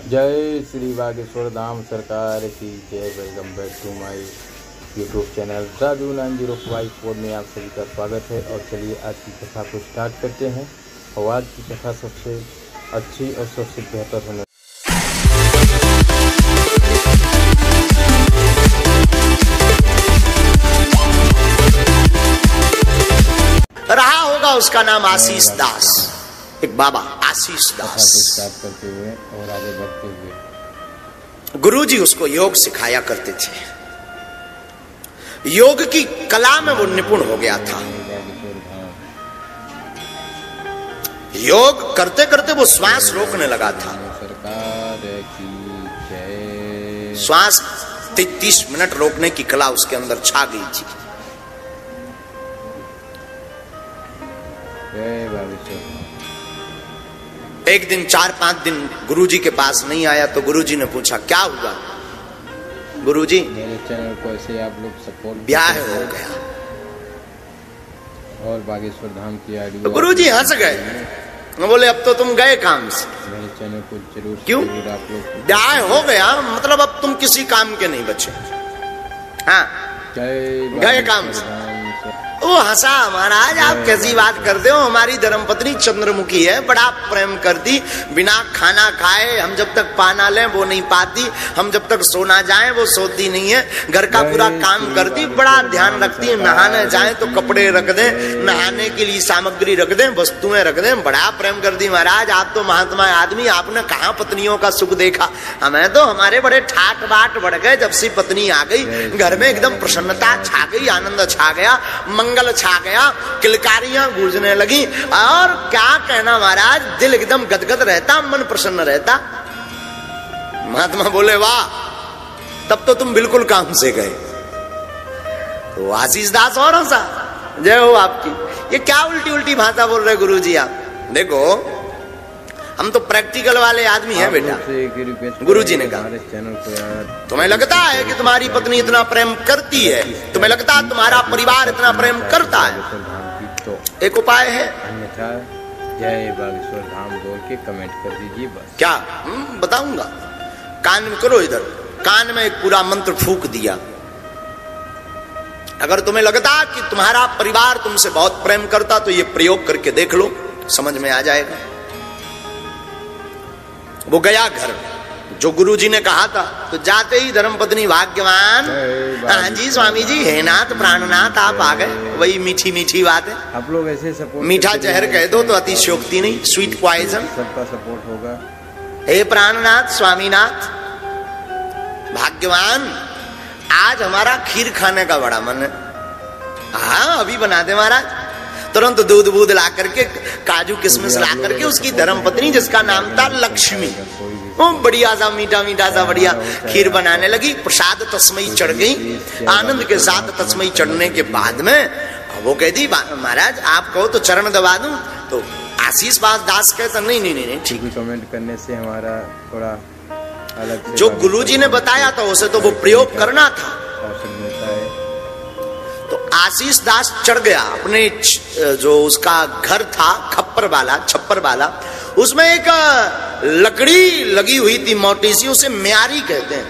जय श्री बागेश्वर धाम सरकार की जय। Welcome back to my YouTube channel Dadu 9054 में आप सभी का स्वागत है। और चलिए आज की कथा को स्टार्ट करते हैं। और आज की कथा सबसे अच्छी और सबसे बेहतर होने रहा होगा, उसका नाम आशीष दास। एक बाबा आशीष दास स्टार्ट करते हुए और आगे बढ़ते हुए गुरुजी उसको योग सिखाया करते थे। योग की कला में वो निपुण हो गया था। योग करते करते वो श्वास रोकने लगा था। सरकार की जय। श्वास 30 मिनट रोकने की कला उसके अंदर छा गई थी। जय बागेश्वर। एक दिन 4-5 दिन गुरुजी के पास नहीं आया तो गुरुजी ने पूछा क्या हुआ। गुरुजी मेरे चैनल को ऐसे आप लोग सपोर्ट। ब्याह हो गया। और बागेश्वर धाम की आईडी। तो गुरुजी हंस गए, बोले अब तो तुम गए काम से। मेरे चैनल को जरूर क्यों? आप लोग। ब्याह हो गया मतलब अब तुम किसी काम के नहीं बचे। हाँ, गए काम से। वो हंसा, महाराज आप कैसी बात करते हो, हमारी धर्मपत्नी चंद्रमुखी है, बड़ा प्रेम करती, बिना खाना खाए हम जब तक पाना लें वो नहीं पाती, हम जब तक सोना जाए वो सोती नहीं है, घर का पूरा काम करती, बड़ा ध्यान रखती है, नहाने जाए तो कपड़े रख दें, नहाने के लिए सामग्री रख दें, वस्तुएं रख दें, बड़ा प्रेम करती। महाराज आप तो महात्मा आदमी, आपने कहाँ पत्नियों का सुख देखा। हमें तो हमारे बड़े ठाट बाट बढ़ गए जब से पत्नी आ गई, घर में एकदम प्रसन्नता छा गई, आनंद छा गया, मंगल छा गया, किलकारियां गूंजने लगी। और क्या कहना महाराज, दिल एकदम गदगद रहता, मन प्रसन्न रहता। महात्मा बोले वाह, तब तो तुम बिल्कुल काम से गए। तो आशीष दास और हंसा, जय हो आपकी। ये क्या उल्टी उल्टी भाषा बोल रहे गुरुजी आप। देखो हम तो प्रैक्टिकल वाले आदमी हैं बेटा। गुरुजी ने कहा तुम्हें लगता है कि तुम्हारी पत्नी इतना प्रेम करती है, तुम्हें लगता है तुम्हारा परिवार इतना प्रेम करता है, एक उपाय है। अन्यथा जय बागेश्वर धाम बोल के कमेंट कर दीजिए बस। क्या बताऊंगा, कान में करो, इधर कान में एक पूरा मंत्र फूंक दिया। अगर तुम्हें लगता कि तुम्हारा परिवार तुमसे बहुत प्रेम करता तो ये प्रयोग करके देख लो, समझ में आ जाएगा। वो गया घर, जो गुरुजी ने कहा था। तो जाते ही धर्मपत्नी भाग्यवान, हाँ जी स्वामी जी, हे नाथ प्राणनाथ आप आ गए। वही मीठी मीठी बात है। आप लोग ऐसे सपोर्ट, मीठा जहर कह दो तो अतिशयोक्ति नहीं, स्वीट पॉइजन। सबका सपोर्ट होगा। हे प्राणनाथ स्वामीनाथ, भाग्यवान आज हमारा खीर खाने का बड़ा मन है। हाँ अभी बना दे महाराज। तुरंत दूध बूध ला करके, काजू किशमिश ला करके उसकी धर्मपत्नी जिसका नाम था लक्ष्मी, वो बढ़िया सा मीठा मीठा सा बढ़िया खीर बनाने लगी। प्रसाद तस्मई चढ़ गई। आनंद के साथ तस्मई चढ़ने के बाद में वो कहती महाराज आप कहो तो चरण दबा दूं। तो आशीष दास कहता नहीं नहीं नहीं ठीक। कमेंट करने से हमारा थोड़ा अलग जो गुरुजी ने बताया था उसे तो वो प्रयोग करना था। तो आशीष दास चढ़ गया अपने जो उसका घर था खप्पर वाला, छप्पर वाला, उसमें एक लकड़ी लगी हुई थी मोटी सी, उसे म्यारी कहते हैं,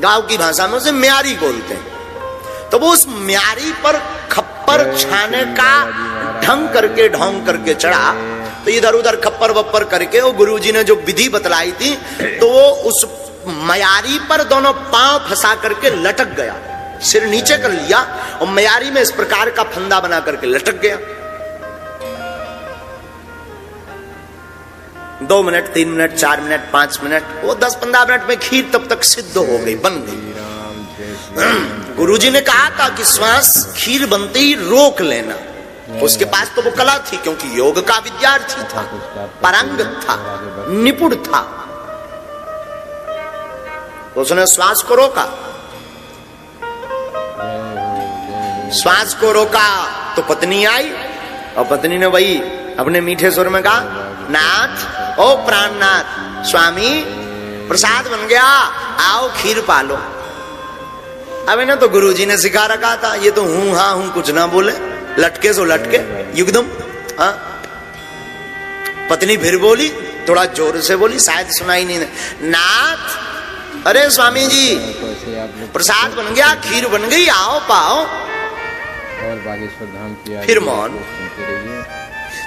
गांव की भाषा में उसे म्यारी बोलते हैं। तो वो उस म्यारी पर खप्पर छाने का ढंग करके चढ़ा। तो इधर उधर खप्पर वप्पर करके वो गुरुजी ने जो विधि बतलाई थी, तो वो उस म्यारी पर दोनों पांव फंसा करके लटक गया, सिर नीचे कर लिया और म्यारी में इस प्रकार का फंदा बना करके लटक गया। 2 मिनट 3 मिनट 4 मिनट 5 मिनट, वो 10-15 मिनट में खीर तब तक सिद्ध हो गई, बन गई। गुरुजी ने कहा था कि श्वास खीर बनते ही रोक लेना। उसके पास तो वो कला थी, क्योंकि योग का विद्यार्थी था, पारंगत था, निपुण था। उसने श्वास को रोका, श्वास को रोका तो पत्नी आई और पत्नी ने वही अपने मीठे स्वर में कहा नाथ, ओ प्राणनाथ स्वामी प्रसाद बन गया, आओ खीर पालो। अब इन्हें तो गुरुजी ने सिखा रखा था, ये तो हूं हाँ हूं कुछ ना बोले, लटके सो लटके युगदम। हाँ पत्नी फिर बोली थोड़ा जोर से बोली, शायद सुनाई नहीं। नाथ, अरे स्वामी जी प्रसाद बन गया, खीर बन गई, आओ पाओ। और बागेश्वर धाम की फिर मौन।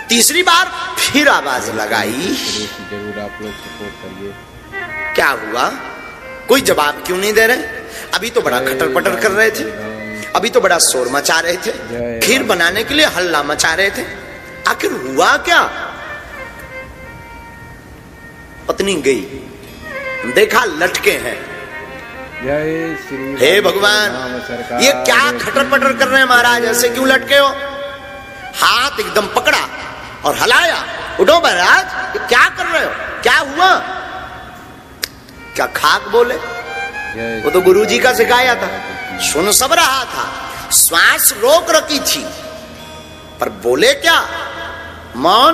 तीसरी बार फिर आवाज लगाई, जरूर आप लोग सपोर्ट करिए। क्या हुआ? कोई जवाब क्यों नहीं दे रहे? अभी तो बड़ा खटर पटर कर रहे थे, अभी तो बड़ा शोर मचा रहे थे, खीर बनाने के लिए हल्ला मचा रहे थे। आखिर हुआ क्या? पत्नी गई, देखा लटके हैं। हे भगवान, ये क्या खटर पटर कर रहे हैं महाराज, ऐसे क्यों लटके हो? हाथ एकदम पकड़ा और हलाया, उठो महाराज, ये क्या कर रहे हो, क्या हुआ? क्या खाक बोले? वो तो गुरुजी का सिखाया था, सुन सब रहा था, श्वास रोक रखी थी, पर बोले क्या? मौन।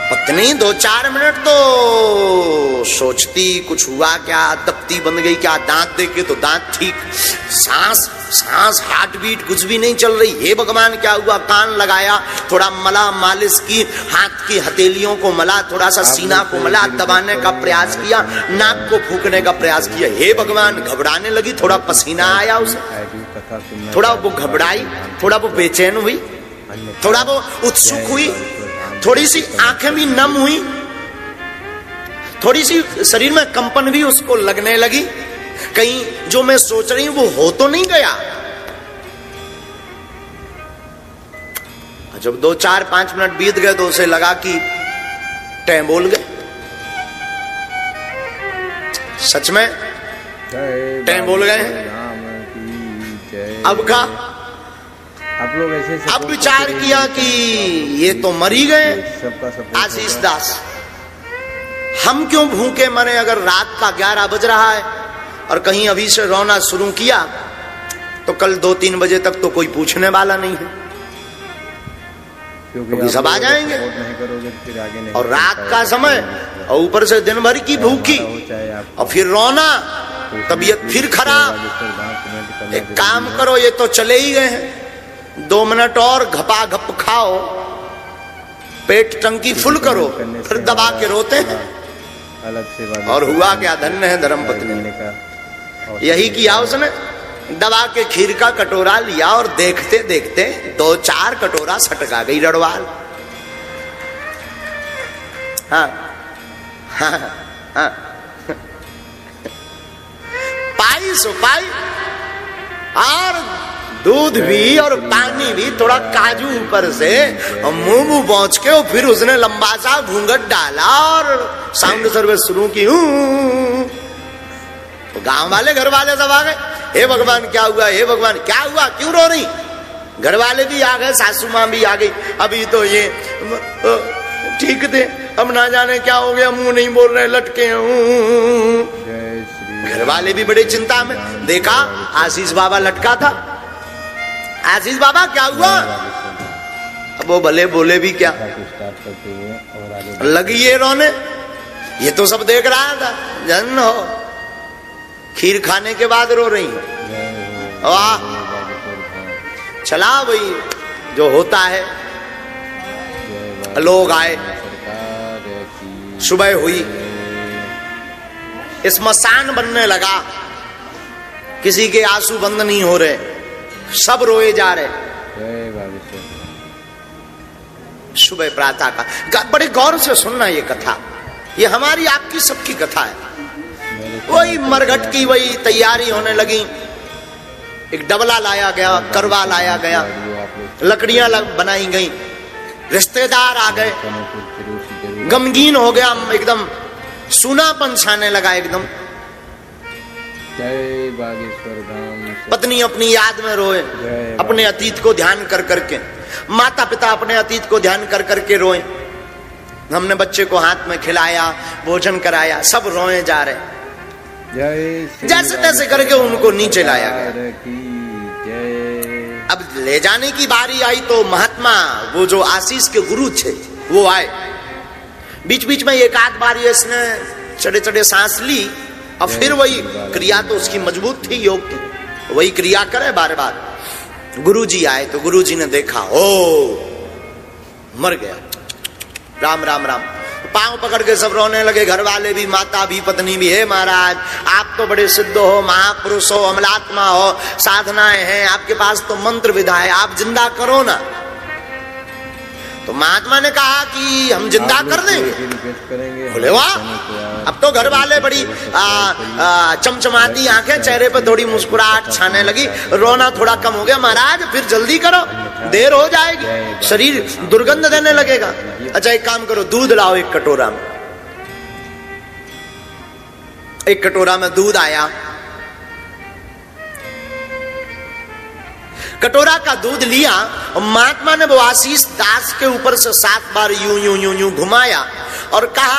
पत्नी 2-4 मिनट तो सोचती कुछ हुआ क्या, दबती बन गई क्या, दांत देखे तो दांत ठीक, सांस हार्ट बीट कुछ भी नहीं चल रही। हे भगवान क्या हुआ? कान लगाया, थोड़ा मला, मालिश की, हाथ की हथेलियों को मला, थोड़ा सा सीना को मला, दबाने का प्रयास किया, नाक को फूकने का प्रयास किया। हे भगवान, घबराने लगी, थोड़ा पसीना आया उसे, थोड़ा वो घबराई, थोड़ा वो बेचैन हुई, थोड़ा वो उत्सुक हुई, थोड़ी सी आंखें भी नम हुई, थोड़ी सी शरीर में कंपन भी उसको लगने लगी, कहीं जो मैं सोच रही हूं वो हो तो नहीं गया। जब 2-4-5 मिनट बीत गए तो उसे लगा कि टैं बोल गए। सच में टैं बोल गए। अब का आप लोग ऐसे अब विचार किया कि ये तो मर ही गए आशीष दास, हम क्यों भूखे मरे? अगर रात का 11 बज रहा है और कहीं अभी से रोना शुरू किया तो कल 2-3 बजे तक तो कोई पूछने वाला नहीं है, क्योंकि सब आ जाएंगे। और रात का समय और ऊपर से दिन भर की भूखी और फिर रोना, तबीयत फिर खराब। एक काम करो, ये तो चले ही गए हैं, 2 मिनट और घपा-घप खाओ, पेट टंकी फुल करो, फिर दबा के रोते हैं। और हुआ क्या? धन्य है धर्मपत्नी, यही किया उसने। दबा के खीर का कटोरा लिया और देखते देखते 2-4 कटोरा सटका गई रड़वाल। हाँ हाँ हाँ, पाई सो पाई, और दूध भी और पानी भी, थोड़ा काजू ऊपर से, और मुंह पहुंच के और फिर उसने लंबा सा घूंघट डाला और साउंड सर्विस शुरू की। तो गांव वाले, घर वाले सब आ गए। हे भगवान क्या हुआ, हे भगवान क्या हुआ, क्यों रो रही? घर वाले भी आ गए, सासू माँ भी आ गई। अभी तो ये ठीक थे, अब ना जाने क्या हो गया, मुंह नहीं बोल रहे, लटके। घर वाले भी बड़े चिंता में। देखा आशीष बाबा लटका था। आशीष बाबा क्या हुआ? अब वो भले बोले भी क्या, लगी ये रोने। ये तो सब देख रहा था, जन हो खीर खाने के बाद रो रही। वाह, चला भाई, जो होता है। लोग आए, सुबह हुई, स्मशान बनने लगा। किसी के आंसू बंद नहीं हो रहे, सब रोए जा रहे। सुबह प्रातः का, बड़े गौर से सुनना ये कथा, ये हमारी आपकी सबकी कथा है। वही मरघट की वही तैयारी होने लगी। एक डबला लाया गया, करवा लाया गया, लकड़ियां बनाई गई, रिश्तेदार आ गए, गमगीन हो गया, एकदम सूनापन छाने लगा एकदम। जय बागेश्वर धाम। पत्नी अपनी याद में रोए, अपने अतीत को ध्यान कर करके, माता पिता अपने अतीत को ध्यान कर करके रोए। हमने बच्चे को हाथ में खिलाया, भोजन कराया, सब रोए जा रहे। जैसे तैसे करके उनको नीचे लाया गया। अब ले जाने की बारी आई तो महात्मा, वो जो आशीष के गुरु थे, वो आए। बीच बीच में एक आध बार इसने चढ़े चढ़े सांस ली, और फिर वही क्रिया तो उसकी मजबूत थी, योग की, वही क्रिया करे बार बार। गुरुजी आए तो गुरुजी ने देखा, ओ मर गया, राम राम राम। पांव पकड़ के सब रोने लगे, घर वाले भी, माता भी, पत्नी भी। हे महाराज, आप तो बड़े सिद्ध हो, महापुरुष हो, अमलात्मा हो, साधनाएं हैं आपके पास, तो मंत्र विधा है, आप जिंदा करो ना। तो महात्मा ने कहा कि हम जिंदा कर देंगे। बोले वाह, अब तो घर वाले बड़ी चमचमाती आंखें, चेहरे पर थोड़ी मुस्कुराहट छाने लगी, रोना थोड़ा कम हो गया। महाराज फिर जल्दी करो, देर हो जाएगी, शरीर दुर्गंध देने लगेगा। अच्छा एक काम करो, दूध लाओ एक कटोरा में। एक कटोरा में दूध आया, कटोरा का दूध लिया और महात्मा ने वो आशीष दास के ऊपर से 7 बार यूं यूं यूं यूं घुमाया और कहा